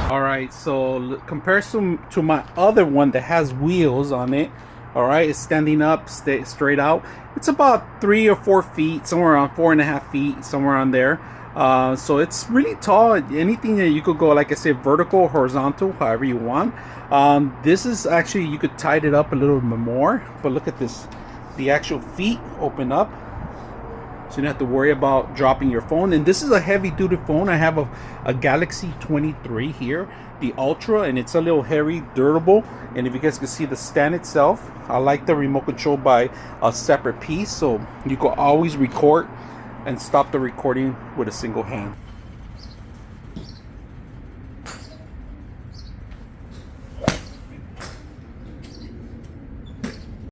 All right, so comparison to my other one that has wheels on it, all right, it's standing up, straight out. It's about 3 or 4 feet, somewhere around 4.5 feet, somewhere on there. So it's really tall. Anything that you could go, like I said, vertical, horizontal, however you want. This is actually, you could tighten it up a little bit more, but look at this. The actual feet open up, so you don't have to worry about dropping your phone. And this is a heavy duty phone. I have a Galaxy 23 here, the Ultra, and it's a little hairy, durable. And if you guys can see the stand itself, I like the remote control by a separate piece, so you can always record and stop the recording with a single hand.